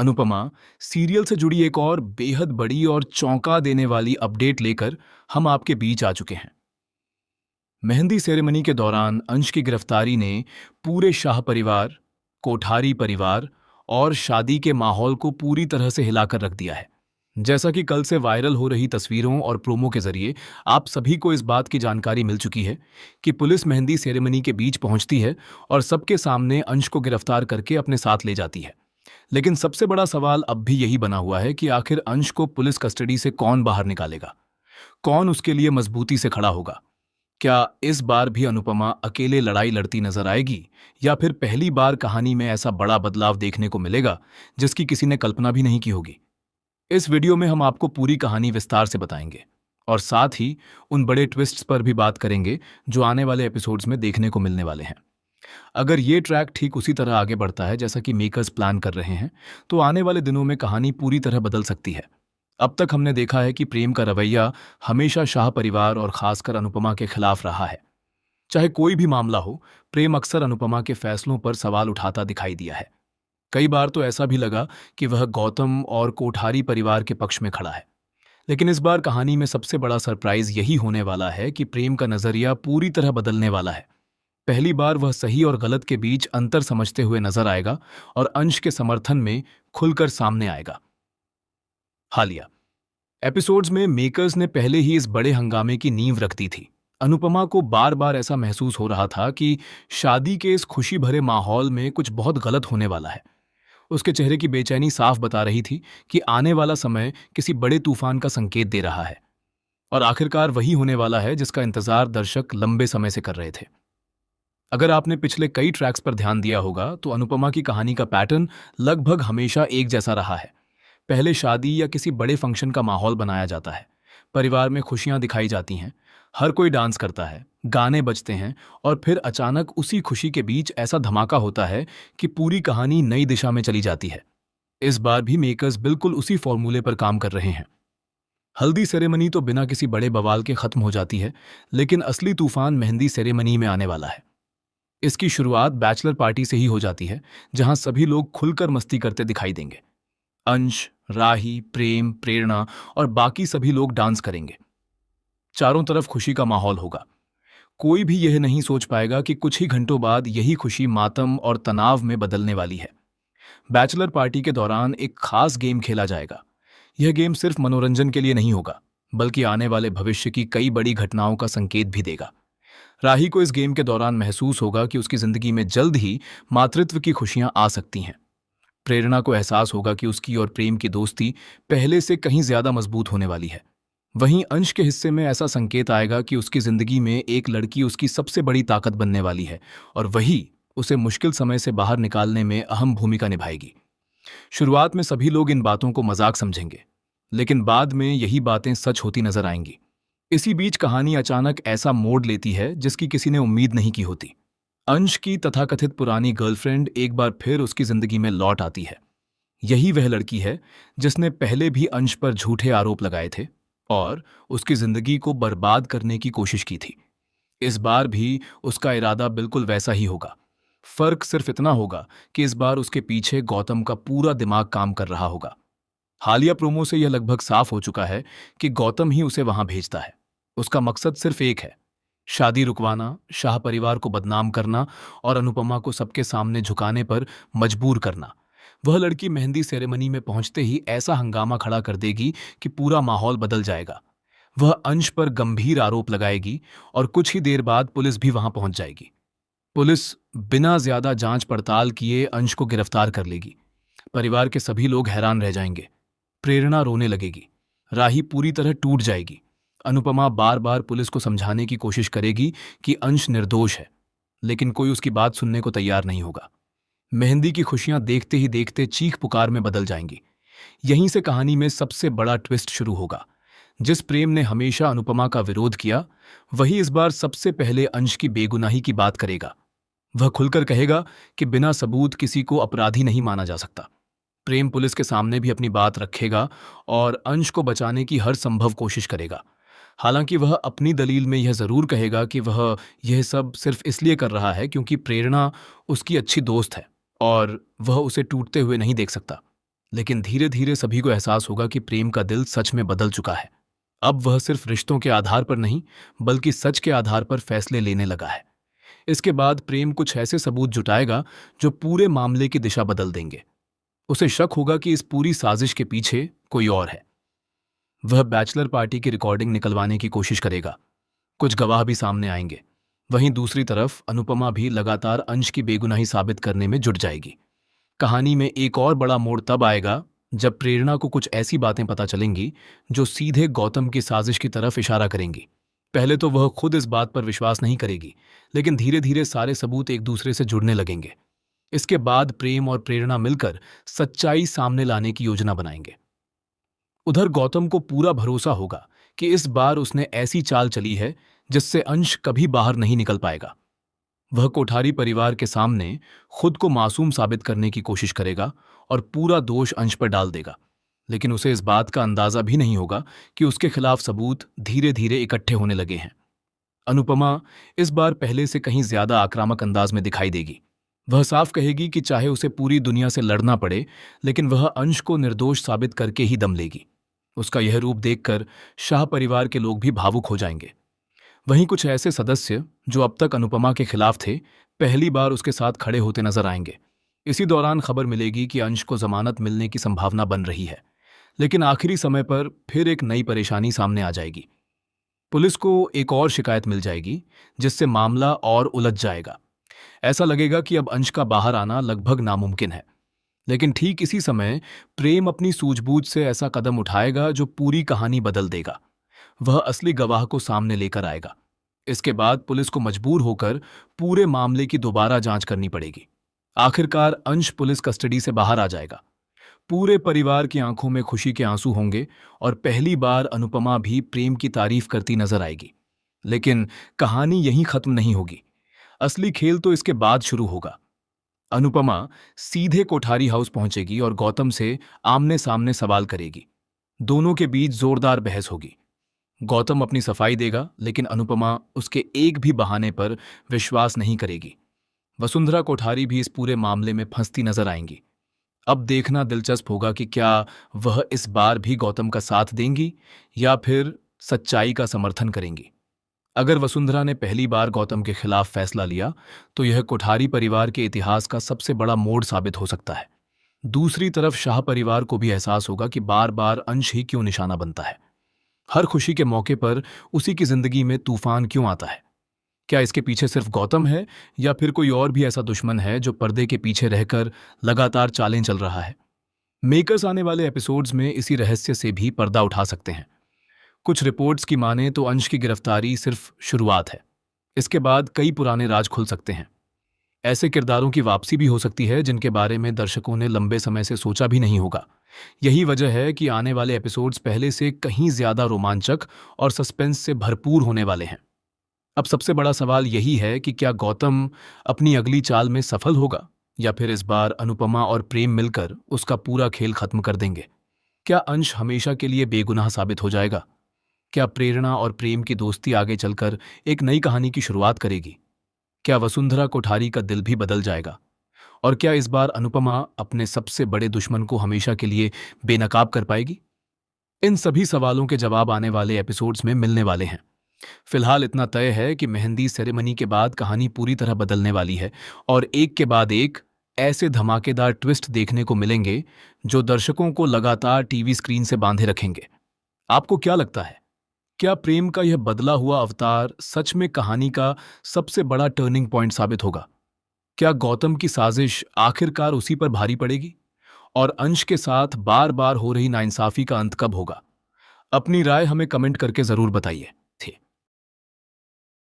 Anupama serial से जुड़ी एक और बेहद बड़ी और चौंका देने वाली अपडेट लेकर हम आपके बीच आ चुके हैं। मेहंदी सेरेमनी के दौरान अंश की गिरफ्तारी ने पूरे शाह परिवार, कोठारी परिवार और शादी के माहौल को पूरी तरह से हिलाकर रख दिया है। जैसा कि कल से वायरल हो रही तस्वीरों और प्रोमो के जरिए आप सभी को इस बात की जानकारी मिल चुकी है कि पुलिस मेहंदी सेरेमनी के बीच पहुंचती है और सबके सामने अंश को गिरफ्तार करके अपने साथ ले जाती है। लेकिन सबसे बड़ा सवाल अब भी यही बना हुआ है कि आखिर अंश को पुलिस कस्टडी से कौन बाहर निकालेगा, कौन उसके लिए मजबूती से खड़ा होगा। क्या इस बार भी अनुपमा अकेले लड़ाई लड़ती नजर आएगी या फिर पहली बार कहानी में ऐसा बड़ा बदलाव देखने को मिलेगा जिसकी किसी ने कल्पना भी नहीं की होगी। इस वीडियो में हम आपको पूरी कहानी विस्तार से बताएंगे और साथ ही उन बड़े ट्विस्ट्स पर भी बात करेंगे जो आने वाले एपिसोड्स में देखने को मिलने वाले हैं। अगर ये ट्रैक ठीक उसी तरह आगे बढ़ता है जैसा कि मेकर्स प्लान कर रहे हैं तो आने वाले दिनों में कहानी पूरी तरह बदल सकती है। अब तक हमने देखा है कि प्रेम का रवैया हमेशा शाह परिवार और खासकर अनुपमा के खिलाफ रहा है। चाहे कोई भी मामला हो, प्रेम अक्सर अनुपमा के फैसलों पर सवाल उठाता दिखाई दिया है। कई बार तो ऐसा भी लगा कि वह गौतम और कोठारी परिवार के पक्ष में खड़ा है। लेकिन इस बार कहानी में सबसे बड़ा सरप्राइज यही होने वाला है कि प्रेम का नजरिया पूरी तरह बदलने वाला है। पहली बार वह सही और गलत के बीच अंतर समझते हुए नजर आएगा और अंश के समर्थन में खुलकर सामने आएगा। हालिया एपिसोड्स में मेकर्स ने पहले ही इस बड़े हंगामे की नींव रख दी थी। अनुपमा को बार बार ऐसा महसूस हो रहा था कि शादी के इस खुशी भरे माहौल में कुछ बहुत गलत होने वाला है। उसके चेहरे की बेचैनी साफ बता रही थी कि आने वाला समय किसी बड़े तूफान का संकेत दे रहा है और आखिरकार वही होने वाला है जिसका इंतजार दर्शक लंबे समय से कर रहे थे। अगर आपने पिछले कई ट्रैक्स पर ध्यान दिया होगा तो अनुपमा की कहानी का पैटर्न लगभग हमेशा एक जैसा रहा है। पहले शादी या किसी बड़े फंक्शन का माहौल बनाया जाता है, परिवार में खुशियां दिखाई जाती हैं, हर कोई डांस करता है, गाने बजते हैं और फिर अचानक उसी खुशी के बीच ऐसा धमाका होता है कि पूरी कहानी नई दिशा में चली जाती है। इस बार भी मेकर्स बिल्कुल उसी फॉर्मूले पर काम कर रहे हैं। हल्दी सेरेमनी तो बिना किसी बड़े बवाल के खत्म हो जाती है, लेकिन असली तूफान मेहंदी सेरेमनी में आने वाला है। इसकी शुरुआत बैचलर पार्टी से ही हो जाती है, जहां सभी लोग खुलकर मस्ती करते दिखाई देंगे। अंश, राही, प्रेम, प्रेरणा और बाकी सभी लोग डांस करेंगे। चारों तरफ खुशी का माहौल होगा। कोई भी यह नहीं सोच पाएगा कि कुछ ही घंटों बाद यही खुशी मातम और तनाव में बदलने वाली है। बैचलर पार्टी के दौरान एक खास गेम खेला जाएगा। यह गेम सिर्फ मनोरंजन के लिए नहीं होगा, बल्कि आने वाले भविष्य की कई बड़ी घटनाओं का संकेत भी देगा। राही को इस गेम के दौरान महसूस होगा कि उसकी जिंदगी में जल्द ही मातृत्व की खुशियां आ सकती हैं। प्रेरणा को एहसास होगा कि उसकी और प्रेम की दोस्ती पहले से कहीं ज्यादा मजबूत होने वाली है। वहीं अंश के हिस्से में ऐसा संकेत आएगा कि उसकी जिंदगी में एक लड़की उसकी सबसे बड़ी ताकत बनने वाली है और वही उसे मुश्किल समय से बाहर निकालने में अहम भूमिका निभाएगी। शुरुआत में सभी लोग इन बातों को मजाक समझेंगे, लेकिन बाद में यही बातें सच होती नजर आएंगी। इसी बीच कहानी अचानक ऐसा मोड़ लेती है जिसकी किसी ने उम्मीद नहीं की होती। अंश की तथाकथित पुरानी गर्लफ्रेंड एक बार फिर उसकी जिंदगी में लौट आती है। यही वह लड़की है जिसने पहले भी अंश पर झूठे आरोप लगाए थे और उसकी जिंदगी को बर्बाद करने की कोशिश की थी। इस बार भी उसका इरादा बिल्कुल वैसा ही होगा। फर्क सिर्फ इतना होगा कि इस बार उसके पीछे गौतम का पूरा दिमाग काम कर रहा होगा। हालिया प्रोमो से यह लगभग साफ हो चुका है कि गौतम ही उसे वहां भेजता है। उसका मकसद सिर्फ एक है, शादी रुकवाना, शाह परिवार को बदनाम करना और अनुपमा को सबके सामने झुकाने पर मजबूर करना। वह लड़की मेहंदी सेरेमनी में पहुंचते ही ऐसा हंगामा खड़ा कर देगी कि पूरा माहौल बदल जाएगा। वह अंश पर गंभीर आरोप लगाएगी और कुछ ही देर बाद पुलिस भी वहां पहुंच जाएगी। पुलिस बिना ज्यादा जांच पड़ताल किए अंश को गिरफ्तार कर लेगी। परिवार के सभी लोग हैरान रह जाएंगे। प्रेरणा रोने लगेगी, राही पूरी तरह टूट जाएगी। अनुपमा बार बार पुलिस को समझाने की कोशिश करेगी कि अंश निर्दोष है, लेकिन कोई उसकी बात सुनने को तैयार नहीं होगा। मेहंदी की खुशियां देखते ही देखते चीख पुकार में बदल जाएंगी। यहीं से कहानी में सबसे बड़ा ट्विस्ट शुरू होगा। जिस प्रेम ने हमेशा अनुपमा का विरोध किया, वही इस बार सबसे पहले अंश की बेगुनाही की बात करेगा। वह खुलकर कहेगा कि बिना सबूत किसी को अपराधी नहीं माना जा सकता। प्रेम पुलिस के सामने भी अपनी बात रखेगा और अंश को बचाने की हर संभव कोशिश करेगा। हालांकि वह अपनी दलील में यह जरूर कहेगा कि वह यह सब सिर्फ इसलिए कर रहा है क्योंकि प्रेरणा उसकी अच्छी दोस्त है और वह उसे टूटते हुए नहीं देख सकता। लेकिन धीरे धीरे सभी को एहसास होगा कि प्रेम का दिल सच में बदल चुका है। अब वह सिर्फ रिश्तों के आधार पर नहीं, बल्कि सच के आधार पर फैसले लेने लगा है। इसके बाद प्रेम कुछ ऐसे सबूत जुटाएगा जो पूरे मामले की दिशा बदल देंगे। उसे शक होगा कि इस पूरी साजिश के पीछे कोई और है। वह बैचलर पार्टी की रिकॉर्डिंग निकलवाने की कोशिश करेगा। कुछ गवाह भी सामने आएंगे। वहीं दूसरी तरफ अनुपमा भी लगातार अंश की बेगुनाही साबित करने में जुट जाएगी। कहानी में एक और बड़ा मोड़ तब आएगा जब प्रेरणा को कुछ ऐसी बातें पता चलेंगी जो सीधे गौतम की साजिश की तरफ इशारा करेंगी। पहले तो वह खुद इस बात पर विश्वास नहीं करेगी, लेकिन धीरे धीरे सारे सबूत एक दूसरे से जुड़ने लगेंगे। इसके बाद प्रेम और प्रेरणा मिलकर सच्चाई सामने लाने की योजना बनाएंगे। उधर गौतम को पूरा भरोसा होगा कि इस बार उसने ऐसी चाल चली है जिससे अंश कभी बाहर नहीं निकल पाएगा। वह कोठारी परिवार के सामने खुद को मासूम साबित करने की कोशिश करेगा और पूरा दोष अंश पर डाल देगा। लेकिन उसे इस बात का अंदाजा भी नहीं होगा कि उसके खिलाफ सबूत धीरे धीरे इकट्ठे होने लगे हैं। अनुपमा इस बार पहले से कहीं ज्यादा आक्रामक अंदाज में दिखाई देगी। वह साफ कहेगी कि चाहे उसे पूरी दुनिया से लड़ना पड़े, लेकिन वह अंश को निर्दोष साबित करके ही दम लेगी। उसका यह रूप देखकर शाह परिवार के लोग भी भावुक हो जाएंगे। वहीं कुछ ऐसे सदस्य जो अब तक अनुपमा के खिलाफ थे, पहली बार उसके साथ खड़े होते नजर आएंगे। इसी दौरान खबर मिलेगी कि अंश को जमानत मिलने की संभावना बन रही है। लेकिन आखिरी समय पर फिर एक नई परेशानी सामने आ जाएगी। पुलिस को एक और शिकायत मिल जाएगी जिससे मामला और उलझ जाएगा। ऐसा लगेगा कि अब अंश का बाहर आना लगभग नामुमकिन है। लेकिन ठीक इसी समय प्रेम अपनी सूझबूझ से ऐसा कदम उठाएगा जो पूरी कहानी बदल देगा। वह असली गवाह को सामने लेकर आएगा। इसके बाद पुलिस को मजबूर होकर पूरे मामले की दोबारा जांच करनी पड़ेगी। आखिरकार अंश पुलिस कस्टडी से बाहर आ जाएगा। पूरे परिवार की आंखों में खुशी के आंसू होंगे और पहली बार अनुपमा भी प्रेम की तारीफ करती नजर आएगी। लेकिन कहानी यहीं खत्म नहीं होगी। असली खेल तो इसके बाद शुरू होगा। अनुपमा सीधे कोठारी हाउस पहुंचेगी और गौतम से आमने सामने सवाल करेगी। दोनों के बीच जोरदार बहस होगी। गौतम अपनी सफाई देगा, लेकिन अनुपमा उसके एक भी बहाने पर विश्वास नहीं करेगी। वसुंधरा कोठारी भी इस पूरे मामले में फंसती नजर आएंगी। अब देखना दिलचस्प होगा कि क्या वह इस बार भी गौतम का साथ देंगी या फिर सच्चाई का समर्थन करेंगी। अगर वसुंधरा ने पहली बार गौतम के खिलाफ फैसला लिया तो यह कोठारी परिवार के इतिहास का सबसे बड़ा मोड़ साबित हो सकता है। दूसरी तरफ शाह परिवार को भी एहसास होगा कि बार बार अंश ही क्यों निशाना बनता है। हर खुशी के मौके पर उसी की जिंदगी में तूफान क्यों आता है। क्या इसके पीछे सिर्फ गौतम है या फिर कोई और भी ऐसा दुश्मन है जो पर्दे के पीछे रहकर लगातार चालें चल रहा है। मेकर्स आने वाले एपिसोड्स में इसी रहस्य से भी पर्दा उठा सकते हैं। कुछ रिपोर्ट्स की माने तो अंश की गिरफ्तारी सिर्फ शुरुआत है। इसके बाद कई पुराने राज खुल सकते हैं। ऐसे किरदारों की वापसी भी हो सकती है जिनके बारे में दर्शकों ने लंबे समय से सोचा भी नहीं होगा। यही वजह है कि आने वाले एपिसोड्स पहले से कहीं ज्यादा रोमांचक और सस्पेंस से भरपूर होने वाले हैं। अब सबसे बड़ा सवाल यही है कि क्या गौतम अपनी अगली चाल में सफल होगा या फिर इस बार अनुपमा और प्रेम मिलकर उसका पूरा खेल खत्म कर देंगे। क्या अंश हमेशा के लिए बेगुनाह साबित हो जाएगा? क्या प्रेरणा और प्रेम की दोस्ती आगे चलकर एक नई कहानी की शुरुआत करेगी? क्या वसुंधरा कोठारी का दिल भी बदल जाएगा? और क्या इस बार अनुपमा अपने सबसे बड़े दुश्मन को हमेशा के लिए बेनकाब कर पाएगी? इन सभी सवालों के जवाब आने वाले एपिसोड्स में मिलने वाले हैं। फिलहाल इतना तय है कि मेहंदी सेरेमनी के बाद कहानी पूरी तरह बदलने वाली है और एक के बाद एक ऐसे धमाकेदार ट्विस्ट देखने को मिलेंगे जो दर्शकों को लगातार टीवी स्क्रीन से बांधे रखेंगे। आपको क्या लगता है? क्या प्रेम का यह बदला हुआ अवतार सच में कहानी का सबसे बड़ा टर्निंग पॉइंट साबित होगा? क्या गौतम की साजिश आखिरकार उसी पर भारी पड़ेगी? और अंश के साथ बार बार हो रही नाइंसाफी का अंत कब होगा? अपनी राय हमें कमेंट करके जरूर बताइए।